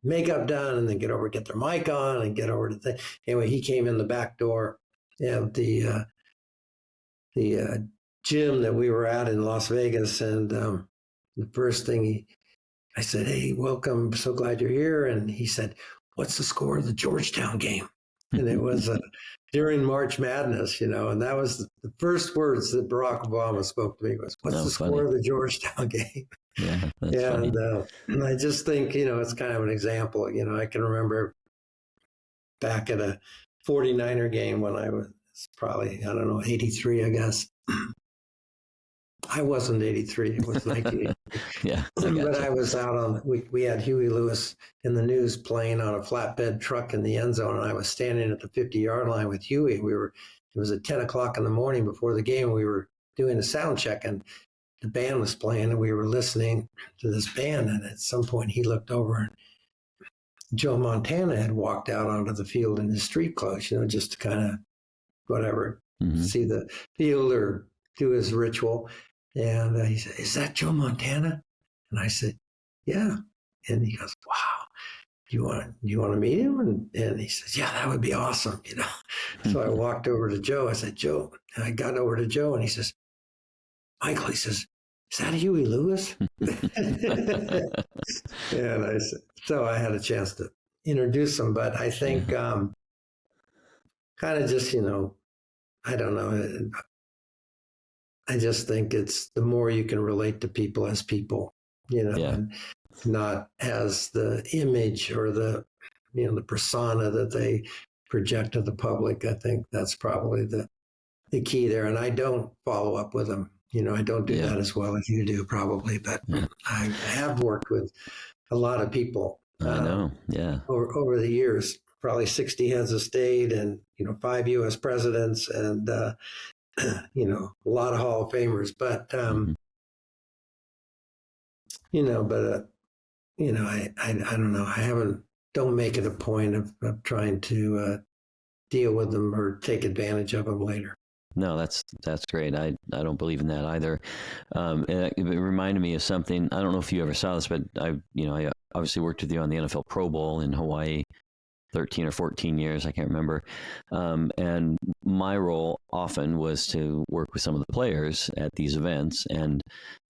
S2: makeup done, and then get their mic on and get over to the thing. Anyway, he came in the back door of the gym that we were at in Las Vegas, and the first thing I said, "Hey, welcome, so glad you're here." And he said, "What's the score of the Georgetown game?" And it was during March Madness, and that was the first words that Barack Obama spoke to me was, "What's the score of the Georgetown game?"
S3: Yeah, that's funny.
S2: And I just think, it's kind of an example. I can remember back at a 49er game when I was probably, 83, I guess. I wasn't 83. It was 1983.
S3: Yeah.
S2: But I was out we had Huey Lewis in the news playing on a flatbed truck in the end zone, and I was standing at the 50-yard line with Huey. It was at 10 o'clock in the morning before the game. We were doing a sound check, and the band was playing, and we were listening to this band. And at some point he looked over, and Joe Montana had walked out onto the field in his street clothes, just to kind of whatever, see the field or do his ritual. And he said, "Is that Joe Montana?" And I said, "Yeah." And he goes, "Wow, you want to meet him?" And he says, "Yeah, that would be awesome." So I walked over to Joe. I said, "Joe," and I got over to Joe, and he says, "Michael," he says, "is that Huey Lewis?" And I said, so I had a chance to introduce him. But I think kind of just, I don't know. I just think it's the more you can relate to people as people, and not as the image or the persona that they project to the public. I think that's probably the key there. And I don't follow up with them. I don't do that as well as you do probably, but I have worked with a lot of people.
S3: I know. Yeah.
S2: Over the years, probably 60 heads of state, and, 5 U.S. presidents, and, a lot of Hall of Famers, but, I don't know. Don't make it a point of trying to deal with them or take advantage of them later.
S3: No, that's great. I don't believe in that either. And it reminded me of something. I don't know if you ever saw this, but I obviously worked with you on the NFL Pro Bowl in Hawaii, 13 or 14 years, I can't remember. And my role often was to work with some of the players at these events. And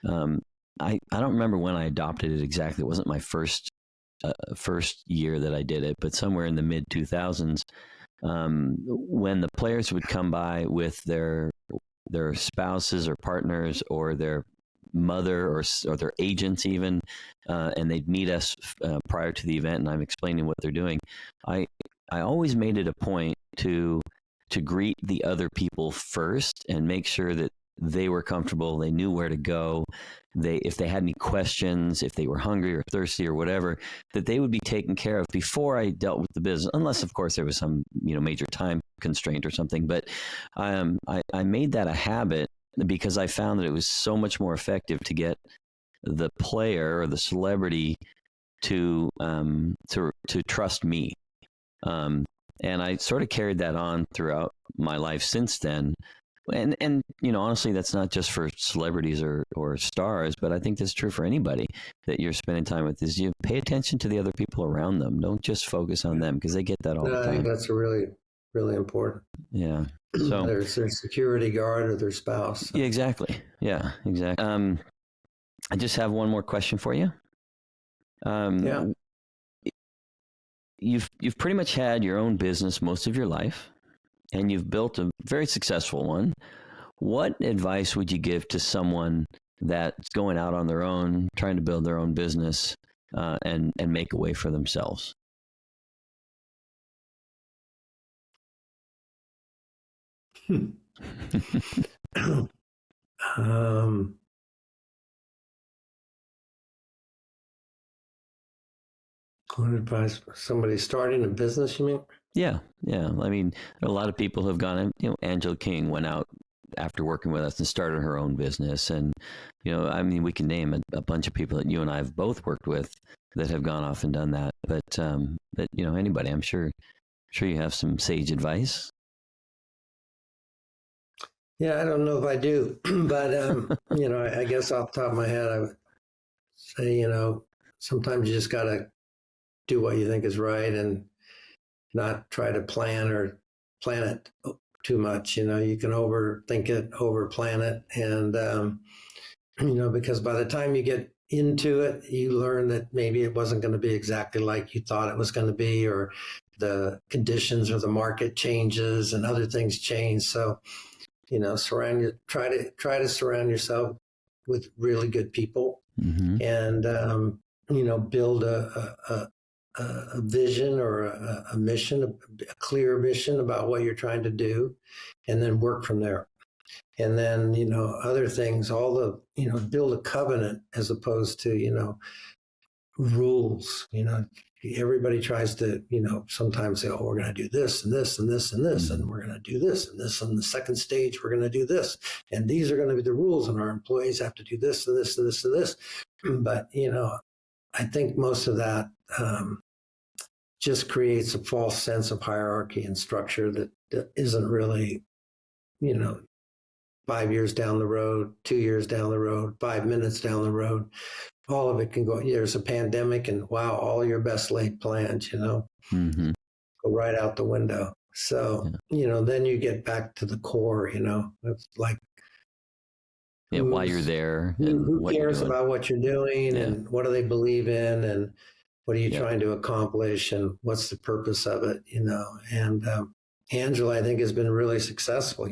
S3: I don't remember when I adopted it exactly. It wasn't my first year that I did it, but somewhere in the mid 2000s. When the players would come by with their spouses or partners or their mother or their agents even, and they'd meet us prior to the event, and I'm explaining what they're doing, I always made it a point to greet the other people first and make sure that they were comfortable, they knew where to go, if they had any questions, if they were hungry or thirsty or whatever, that they would be taken care of before I dealt with the business, unless of course there was some major time constraint or something. But I made that a habit because I found that it was so much more effective to get the player or the celebrity to trust me. And I sort of carried that on throughout my life since then. And honestly, that's not just for celebrities or stars, but I think that's true for anybody that you're spending time with. Is you pay attention to the other people around them. Don't just focus on them, because they get that all the time.
S2: I think that's really, really important.
S3: Yeah. So
S2: there's their security guard or their spouse.
S3: Yeah, exactly. Yeah, exactly. I just have one more question for you.
S2: Yeah.
S3: You've pretty much had your own business most of your life, and you've built a very successful one. What advice would you give to someone that's going out on their own, trying to build their own business, and make a way for themselves?
S2: What advice? Somebody starting a business, you mean?
S3: Yeah. I mean, a lot of people have gone. Angela King went out after working with us and started her own business, and I mean, we can name a bunch of people that you and I have both worked with that have gone off and done that. But anybody, I'm sure you have some sage advice.
S2: Yeah, I don't know if I do, but I guess off the top of my head, I would say, sometimes you just got to do what you think is right and not try to plan it too much. You can overthink it, overplan it, and because by the time you get into it, you learn that maybe it wasn't going to be exactly like you thought it was going to be, or the conditions or the market changes and other things change. So try to surround yourself with really good people,
S3: mm-hmm.
S2: and build a vision or a mission, a clear mission about what you're trying to do, and then work from there. And then other things, build a covenant as opposed to rules. Everybody tries to, sometimes say, oh, we're going to do this and this and this and this, and we're going to do this and this. And the second stage, we're going to do this. And these are going to be the rules, and our employees have to do this and this and this and this. But, I think most of that just creates a false sense of hierarchy and structure that isn't really, 5 years down the road, 2 years down the road, 5 minutes down the road. All of it can go. There's a pandemic, and wow, all your best laid plans,
S3: mm-hmm.
S2: go right out the window. So, then you get back to the core, it's like,
S3: why you're there.
S2: Who cares about what you're doing, and what do they believe in, and what are you trying to accomplish, and what's the purpose of it, And Angela, I think, has been really successful,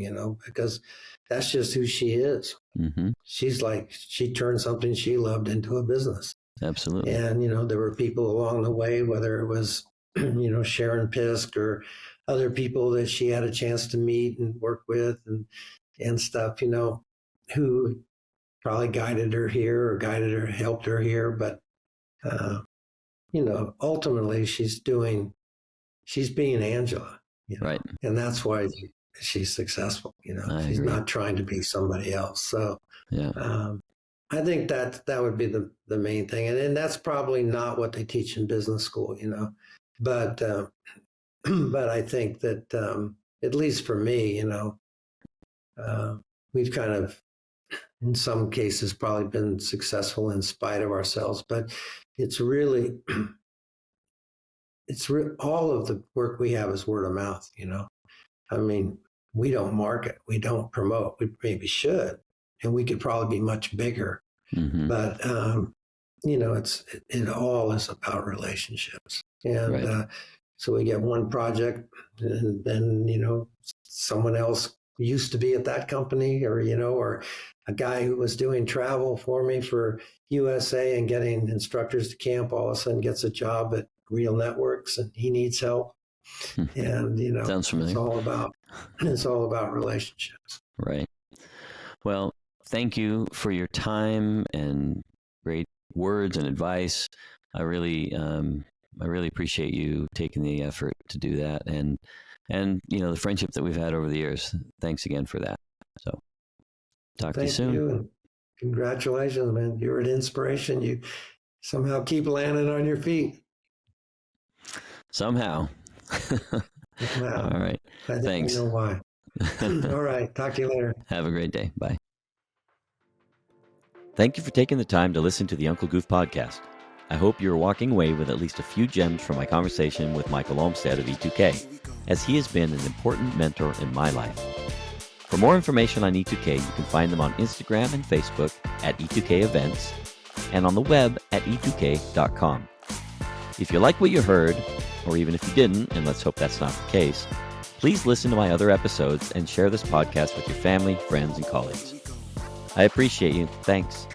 S2: because that's just who she is.
S3: Mm-hmm.
S2: She turned something she loved into a business.
S3: Absolutely.
S2: And, there were people along the way, whether it was, Sharon Pisk or other people that she had a chance to meet and work with and stuff, who probably guided her here or helped her here. But, ultimately she's being Angela,
S3: right.
S2: And that's why she's successful. She's not trying to be somebody else. So, I think that would be the main thing. And that's probably not what they teach in business school, but I think that, at least for me, we've kind of, in some cases, probably been successful in spite of ourselves, but it's really, all of the work we have is word of mouth, I mean, we don't market, we don't promote, we maybe should, and we could probably be much bigger,
S3: mm-hmm.
S2: but, it all is about relationships. And
S3: right.
S2: So we get one project, and then, someone else used to be at that company, or a guy who was doing travel for me for USA and getting instructors to camp all of a sudden gets a job at Real Networks, and he needs help. And
S3: sounds familiar.
S2: It's all about relationships.
S3: Right. Well, thank you for your time and great words and advice. I really appreciate you taking the effort to do that, and the friendship that we've had over the years. Thanks again for that. So, talk to you soon.
S2: Thank you, and congratulations, man. You're an inspiration. somehow keep landing on your feet.
S3: Somehow.
S2: Somehow.
S3: All right.
S2: I think
S3: Thanks.
S2: you know why. All right. Talk to you later.
S3: Have a great day. Bye.
S1: Thank you for taking the time to listen to the Uncle Goof podcast. I hope you're walking away with at least a few gems from my conversation with Michael Olmstead of E2K, as he has been an important mentor in my life. For more information on E2K, you can find them on Instagram and Facebook at E2K Events and on the web at e2k.com. If you like what you heard, or even if you didn't, and let's hope that's not the case, please listen to my other episodes and share this podcast with your family, friends, and colleagues. I appreciate you. Thanks.